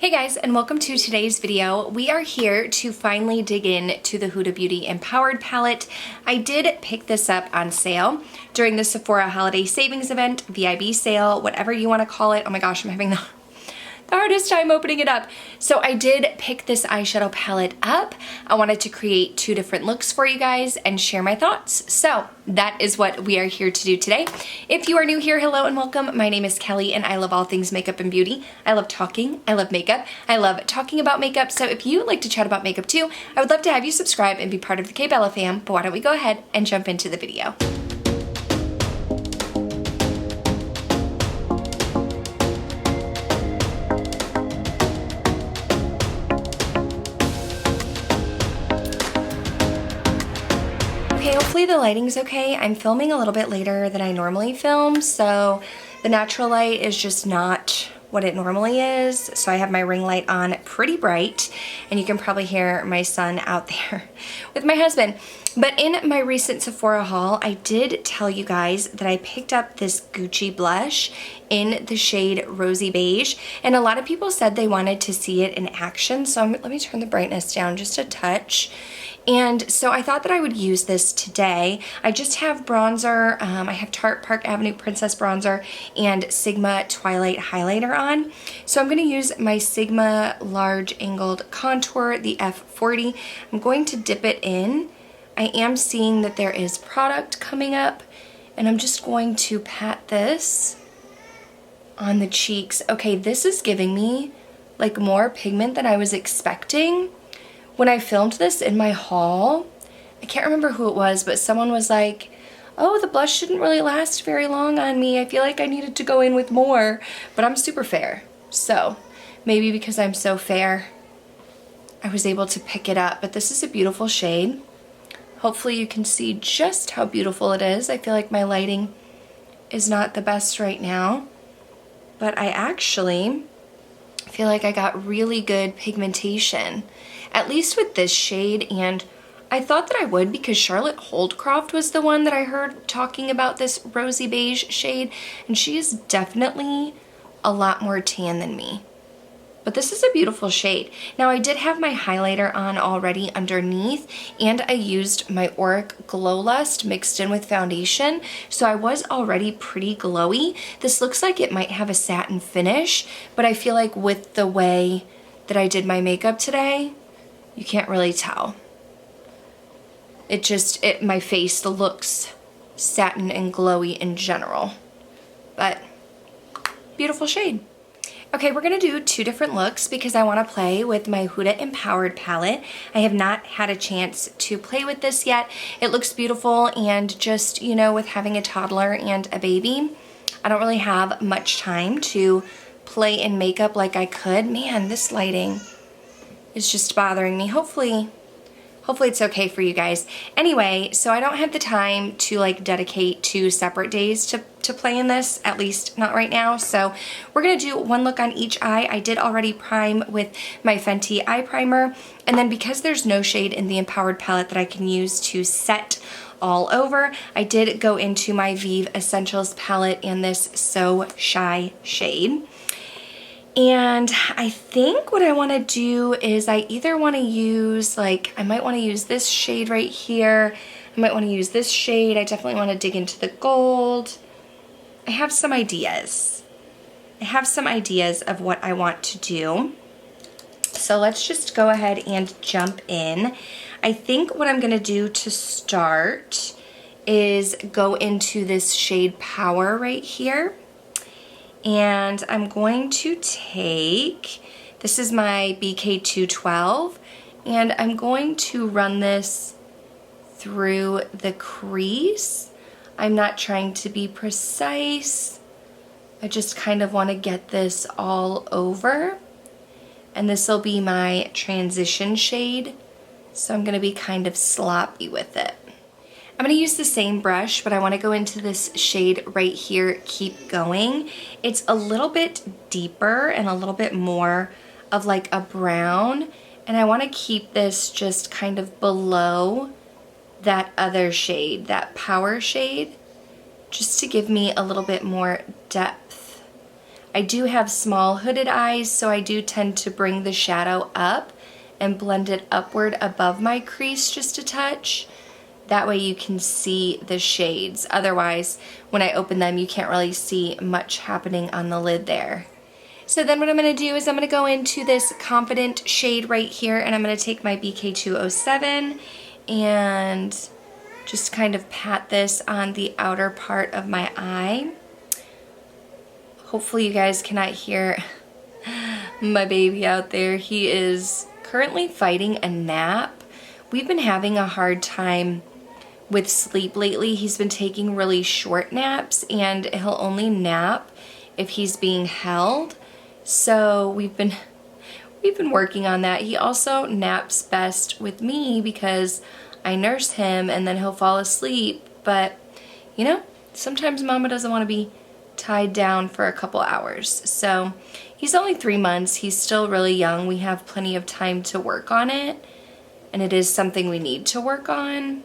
Hey guys, and welcome to today's video. We are here to finally dig in to the Huda Beauty Empowered palette. I did pick this up on sale during the Sephora Holiday Savings event, VIB sale, whatever you want to call it. Oh my gosh, I'm having the hardest time opening it up. So I did pick this eyeshadow palette up. I wanted to create two different looks for you guys and share my thoughts. So that is what we are here to do today. If you are new here, hello and welcome. My name is Kelly and I love all things makeup and beauty. I love talking, I love makeup, I love talking about makeup. So if you like to chat about makeup too, I would love to have you subscribe and be part of the KBELLA fam. But why don't we go ahead and jump into the video. Okay, hopefully the lighting's okay. I'm filming a little bit later than I normally film, so the natural light is just not what it normally is. So I have my ring light on pretty bright, and you can probably hear my son out there with my husband. But in my recent Sephora haul, I did tell you guys that I picked up this Gucci blush in the shade Rosy Beige, and a lot of people said they wanted to see it in action, so let me turn the brightness down just a touch. And so I thought that I would use this today. I just have bronzer, I have Tarte Park Avenue Princess Bronzer and Sigma Twilight Highlighter on. So I'm going to use my Sigma Large Angled Contour, the F40. I'm going to dip it in. I am seeing that there is product coming up, and I'm just going to pat this on the cheeks. Okay, this is giving me like more pigment than I was expecting. When I filmed this in my haul, I can't remember who it was, but someone was like, oh, the blush shouldn't really last very long on me. I feel like I needed to go in with more, but I'm super fair. So maybe because I'm so fair, I was able to pick it up, but this is a beautiful shade. Hopefully you can see just how beautiful it is. I feel like my lighting is not the best right now, but I actually feel like I got really good pigmentation, at least with this shade, and I thought that I would because Charlotte Holdcroft was the one that I heard talking about this Rosy Beige shade, and she is definitely a lot more tan than me. But this is a beautiful shade. Now I did have my highlighter on already underneath, and I used my Auric Glow Lust mixed in with foundation, so I was already pretty glowy. This looks like it might have a satin finish, but I feel like with the way that I did my makeup today, you can't really tell. My face looks satin and glowy in general, but beautiful shade. Okay, we're gonna do two different looks because I wanna play with my Huda Empowered palette. I have not had a chance to play with this yet. It looks beautiful, and just, you know, with having a toddler and a baby, I don't really have much time to play in makeup like I could. Man, this lighting is just bothering me. Hopefully it's okay for you guys. Anyway, so I don't have the time to like dedicate 2 separate days to play in this, at least not right now. So we're gonna do one look on each eye. I did already prime with my Fenty eye primer, and then because there's no shade in the Empowered palette that I can use to set all over, I did go into my Vive Essentials palette in this So Shy shade. And I think what I want to do is I either want to use, like, I might want to use this shade right here. I might want to use this shade. I definitely want to dig into the gold. I have some ideas. Of what I want to do. So let's just go ahead and jump in. I think what I'm going to do to start is go into this shade Power right here. And I'm going to take, this is my BK212, and I'm going to run this through the crease. I'm not trying to be precise. I just kind of want to get this all over. And this will be my transition shade, so I'm going to be kind of sloppy with it. I'm going to use the same brush, but I want to go into this shade right here, Keep Going. It's a little bit deeper and a little bit more of like a brown, and I want to keep this just kind of below that other shade, that Power shade, just to give me a little bit more depth. I do have small hooded eyes, so I do tend to bring the shadow up and blend it upward above my crease just a touch. That way you can see the shades. Otherwise, when I open them, you can't really see much happening on the lid there. So then what I'm gonna do is I'm gonna go into this Confident shade right here, and I'm gonna take my BK207 and just kind of pat this on the outer part of my eye. Hopefully you guys cannot hear my baby out there. He is currently fighting a nap. We've been having a hard time with sleep lately. He's been taking really short naps, and he'll only nap if he's being held. So we've been working on that. He also naps best with me because I nurse him and then he'll fall asleep. But you know, sometimes mama doesn't want to be tied down for a couple hours. So he's only 3 months. He's still really young. We have plenty of time to work on it, and it is something we need to work on.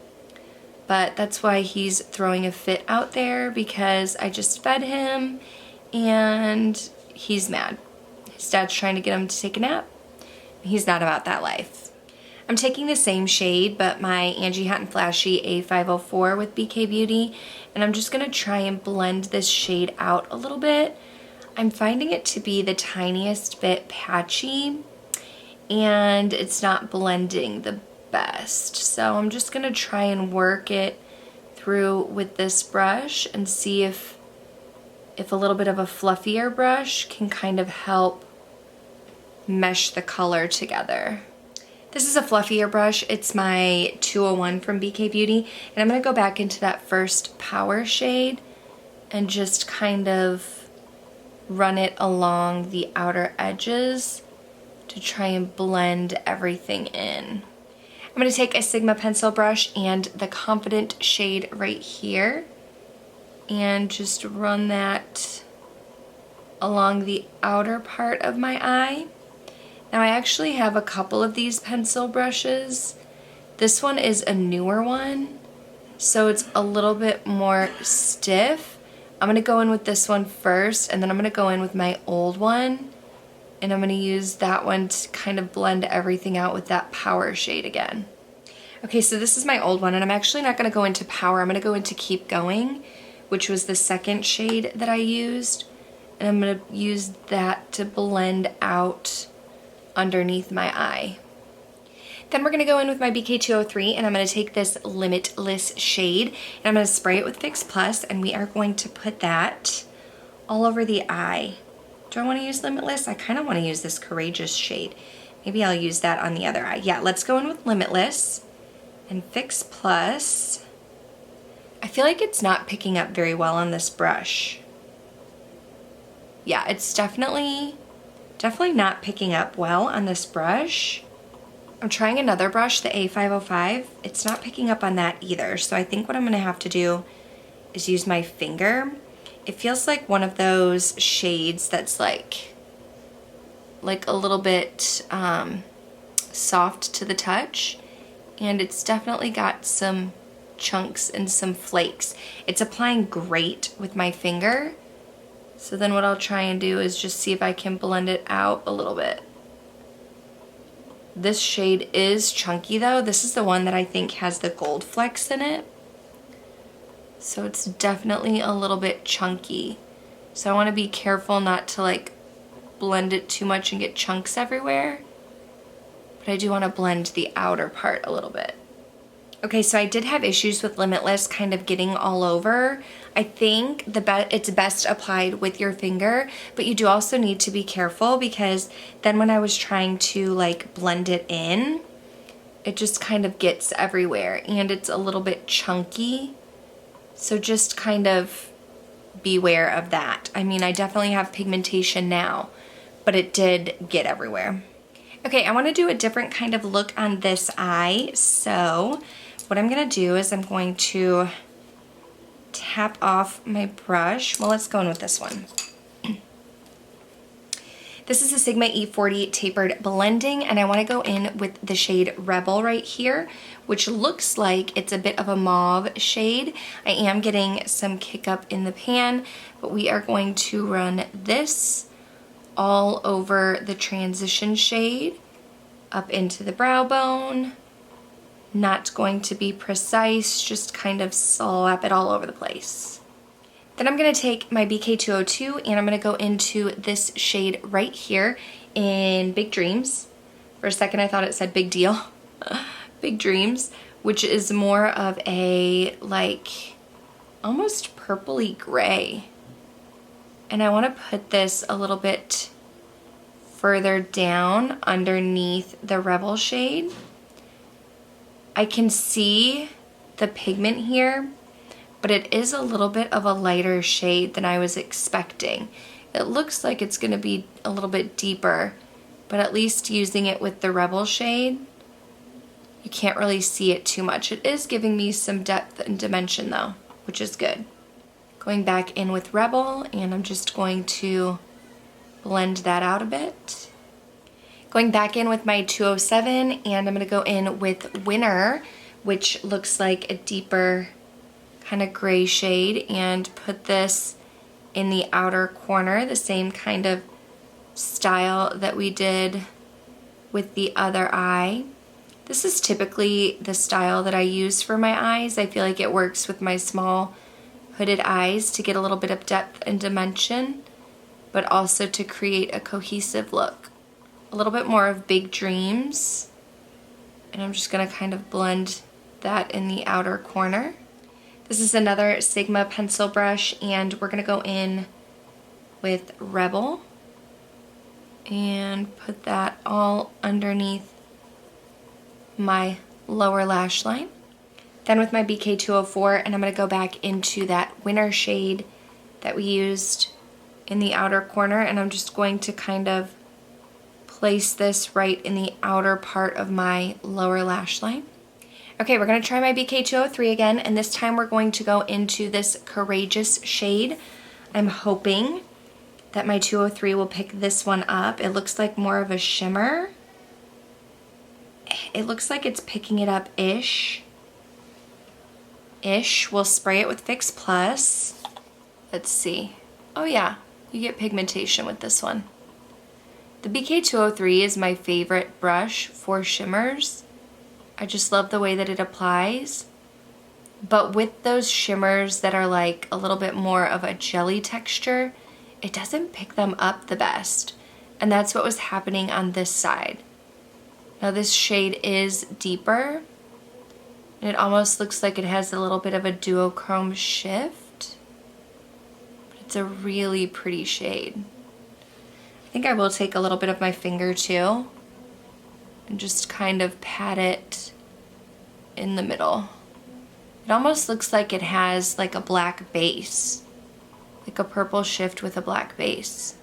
But that's why he's throwing a fit out there, because I just fed him and he's mad. His dad's trying to get him to take a nap. He's not about that life. I'm taking the same shade, but my Angie Hot and Flashy A504 with BK Beauty, and I'm just gonna try and blend this shade out a little bit. I'm finding it to be the tiniest bit patchy, and it's not blending the best. So I'm just gonna try and work it through with this brush and see if a little bit of a fluffier brush can kind of help mesh the color together. This is a fluffier brush. It's my 201 from BK Beauty, and I'm gonna go back into that first Power shade and just kind of run it along the outer edges to try and blend everything in. I'm gonna take a Sigma pencil brush and the Confident shade right here and just run that along the outer part of my eye. Now I actually have a couple of these pencil brushes. This one is a newer one, so it's a little bit more stiff. I'm gonna go in with this one first, and then I'm gonna go in with my old one, and I'm gonna use that one to kind of blend everything out with that Power shade again. Okay, so this is my old one, and I'm actually not gonna go into Power. I'm gonna go into Keep Going, which was the second shade that I used, and I'm gonna use that to blend out underneath my eye. Then we're gonna go in with my BK203, and I'm gonna take this Limitless shade, and I'm gonna spray it with Fix Plus, and we are going to put that all over the eye. Do I wanna use Limitless? I kinda wanna use this Courageous shade. Maybe I'll use that on the other eye. Yeah, let's go in with Limitless and Fix Plus. I feel like it's not picking up very well on this brush. Yeah, it's definitely not picking up well on this brush. I'm trying another brush, the A505. It's not picking up on that either. So I think what I'm gonna have to do is use my finger. It feels like one of those shades that's like a little bit soft to the touch. And it's definitely got some chunks and some flakes. It's applying great with my finger. So then what I'll try and do is just see if I can blend it out a little bit. This shade is chunky though. This is the one that I think has the gold flecks in it. So it's definitely a little bit chunky. So I want to be careful not to like blend it too much and get chunks everywhere. But I do want to blend the outer part a little bit. Okay, so I did have issues with Limitless kind of getting all over. I think it's best applied with your finger, but you do also need to be careful, because then when I was trying to like blend it in, it just kind of gets everywhere and it's a little bit chunky. So just kind of beware of that. I mean, I definitely have pigmentation now, but it did get everywhere. Okay, I want to do a different kind of look on this eye. So what I'm gonna do is I'm going to tap off my brush. Well, let's go in with this one. This is a Sigma E40 Tapered Blending, and I want to go in with the shade Rebel right here, which looks like it's a bit of a mauve shade. I am getting some kick up in the pan, but we are going to run this all over the transition shade, up into the brow bone. Not going to be precise, just kind of slap it all over the place. Then I'm going to take my BK202 and I'm going to go into this shade right here in Big Dreams. For a second I thought it said Big Deal. Big Dreams, which is more of a like almost purpley gray. And I want to put this a little bit further down underneath the Rebel shade. I can see the pigment here, but it is a little bit of a lighter shade than I was expecting. It looks like it's going to be a little bit deeper, but at least using it with the Rebel shade, you can't really see it too much. It is giving me some depth and dimension though, which is good. Going back in with Rebel, and I'm just going to blend that out a bit. Going back in with my 207, and I'm going to go in with Winter, which looks like a deeper kind of gray shade, and put this in the outer corner, the same kind of style that we did with the other eye. This is typically the style that I use for my eyes. I feel like it works with my small hooded eyes to get a little bit of depth and dimension, but also to create a cohesive look. A little bit more of Big Dreams, and I'm just going to kind of blend that in the outer corner. This is another Sigma pencil brush, and we're going to go in with Rebel and put that all underneath my lower lash line. Then with my BK204, and I'm going to go back into that Winter shade that we used in the outer corner, and I'm just going to kind of place this right in the outer part of my lower lash line. Okay, we're going to try my BK203 again, and this time we're going to go into this Courageous shade. I'm hoping that my 203 will pick this one up. It looks like more of a shimmer. It looks like it's picking it up-ish. We'll spray it with Fix Plus. Let's see. Oh yeah, you get pigmentation with this one. The BK203 is my favorite brush for shimmers. I just love the way that it applies. But with those shimmers that are like a little bit more of a jelly texture, it doesn't pick them up the best. And that's what was happening on this side. Now this shade is deeper, and it almost looks like it has a little bit of a duochrome shift. But it's a really pretty shade. I think I will take a little bit of my finger too and just kind of pat it in the middle. It almost looks like it has like a black base, like a purple shift with a black base.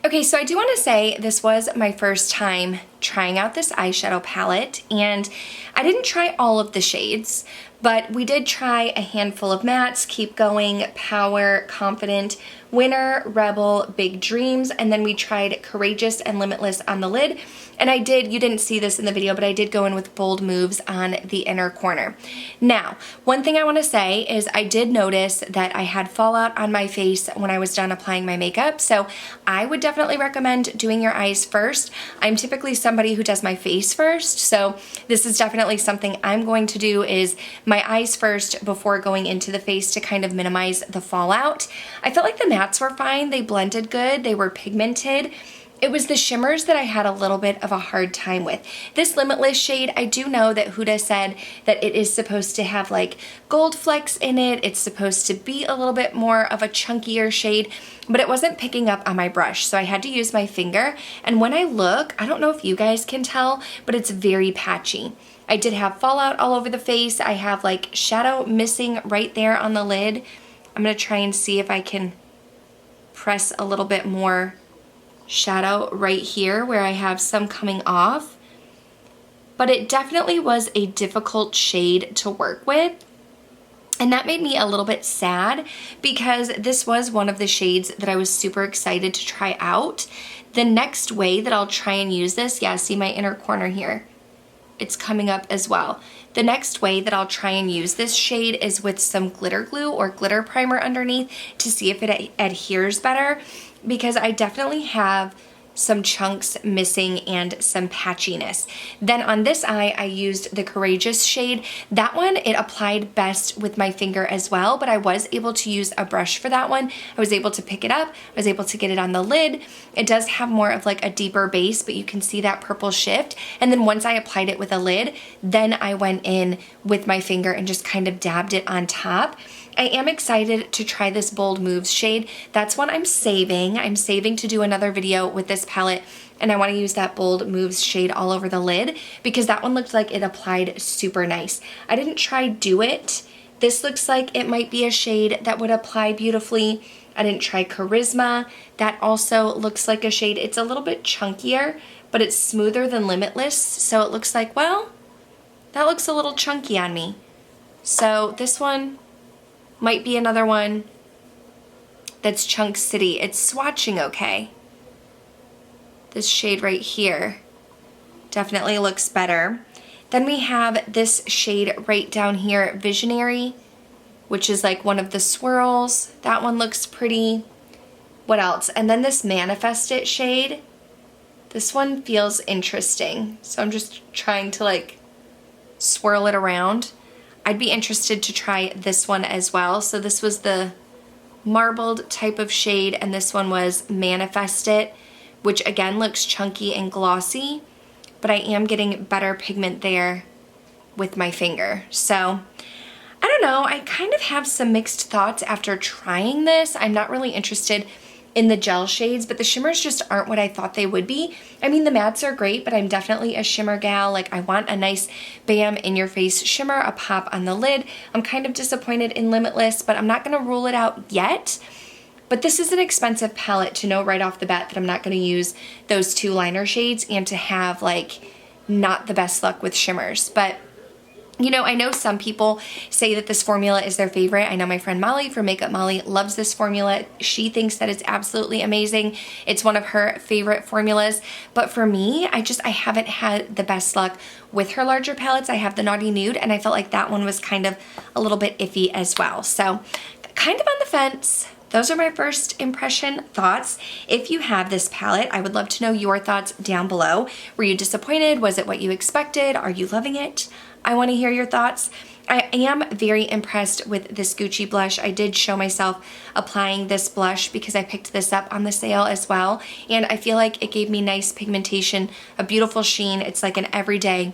Okay, so I do want to say this was my first time trying out this eyeshadow palette, and I didn't try all of the shades, but we did try a handful of mattes: Keep Going, Power, Confident, Winter, Rebel, Big Dreams, and then we tried Courageous and Limitless on the lid. And I did, you didn't see this in the video, but I did go in with Bold Moves on the inner corner. Now, one thing I want to say is I did notice that I had fallout on my face when I was done applying my makeup, so I would definitely recommend doing your eyes first. I'm typically somebody who does my face first, so this is definitely something I'm going to do, is my eyes first before going into the face to kind of minimize the fallout. I felt like the mattes were fine. They blended good. They were pigmented. It was the shimmers that I had a little bit of a hard time with. This Limitless shade, I do know that Huda said that it is supposed to have like gold flecks in it. It's supposed to be a little bit more of a chunkier shade, but it wasn't picking up on my brush, so I had to use my finger. And when I look, I don't know if you guys can tell, but it's very patchy. I did have fallout all over the face. I have like shadow missing right there on the lid. I'm gonna try and see if I can press a little bit more shadow right here where I have some coming off. But it definitely was a difficult shade to work with. And that made me a little bit sad because this was one of the shades that I was super excited to try out. The next way that I'll try and use this, yeah, see my inner corner here? It's coming up as well. The next way that I'll try and use this shade is with some glitter glue or glitter primer underneath to see if it adheres better, because I definitely have some chunks missing and some patchiness. Then on this eye, I used the Courageous shade. That one, it applied best with my finger as well, but I was able to use a brush for that one. I was able to pick it up. I was able to get it on the lid. It does have more of like a deeper base, but you can see that purple shift. And then once I applied it with a lid, then I went in with my finger and just kind of dabbed it on top. I am excited to try this Bold Moves shade. That's one I'm saving. I'm saving to do another video with this palette, and I want to use that Bold Moves shade all over the lid because that one looked like it applied super nice. I didn't try Do It. This looks like it might be a shade that would apply beautifully. I didn't try Charisma. That also looks like a shade. It's a little bit chunkier, but it's smoother than Limitless, so it looks like, well, that looks a little chunky on me. So this one might be another one that's Chunk City. It's swatching okay. This shade right here definitely looks better. Then we have this shade right down here, Visionary, which is like one of the swirls. That one looks pretty. What else? And then this Manifest It shade. This one feels interesting. So I'm just trying to like swirl it around. I'd be interested to try this one as well. So this was the marbled type of shade, and this one was Manifest It, which again looks chunky and glossy, but I am getting better pigment there with my finger. So I don't know, I kind of have some mixed thoughts after trying this. I'm not really interested in the gel shades, but the shimmers just aren't what I thought they would be. I mean, the mattes are great, but I'm definitely a shimmer gal. Like, I want a nice bam in your face shimmer, a pop on the lid. I'm kind of disappointed in Limitless, but I'm not gonna rule it out yet. But this is an expensive palette to know right off the bat that I'm not gonna use those two liner shades and to have like not the best luck with shimmers. But you know, I know some people say that this formula is their favorite. I know my friend Molly from Makeup Molly loves this formula. She thinks that it's absolutely amazing. It's one of her favorite formulas. But for me, I haven't had the best luck with her larger palettes. I have the Naughty Nude, and I felt like that one was kind of a little bit iffy as well. So kind of on the fence. Those are my first impression thoughts. If you have this palette, I would love to know your thoughts down below. Were you disappointed? Was it what you expected? Are you loving it? I want to hear your thoughts. I am very impressed with this Gucci blush. I did show myself applying this blush because I picked this up on the sale as well, and I feel like it gave me nice pigmentation, a beautiful sheen. It's like an everyday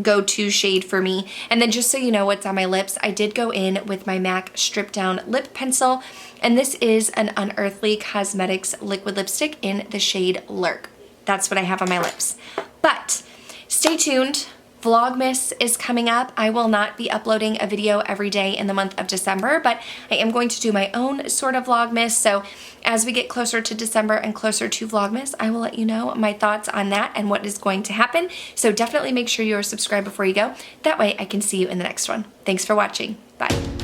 go-to shade for me. And then just so you know what's on my lips, I did go in with my MAC Strip Down Lip Pencil, and this is an Unearthly Cosmetics liquid lipstick in the shade Lurk. That's what I have on my lips. But stay tuned. Vlogmas is coming up. I will not be uploading a video every day in the month of December, but I am going to do my own sort of Vlogmas. So as we get closer to December and closer to Vlogmas, I will let you know my thoughts on that and what is going to happen. So definitely make sure you are subscribed before you go. That way I can see you in the next one. Thanks for watching. Bye.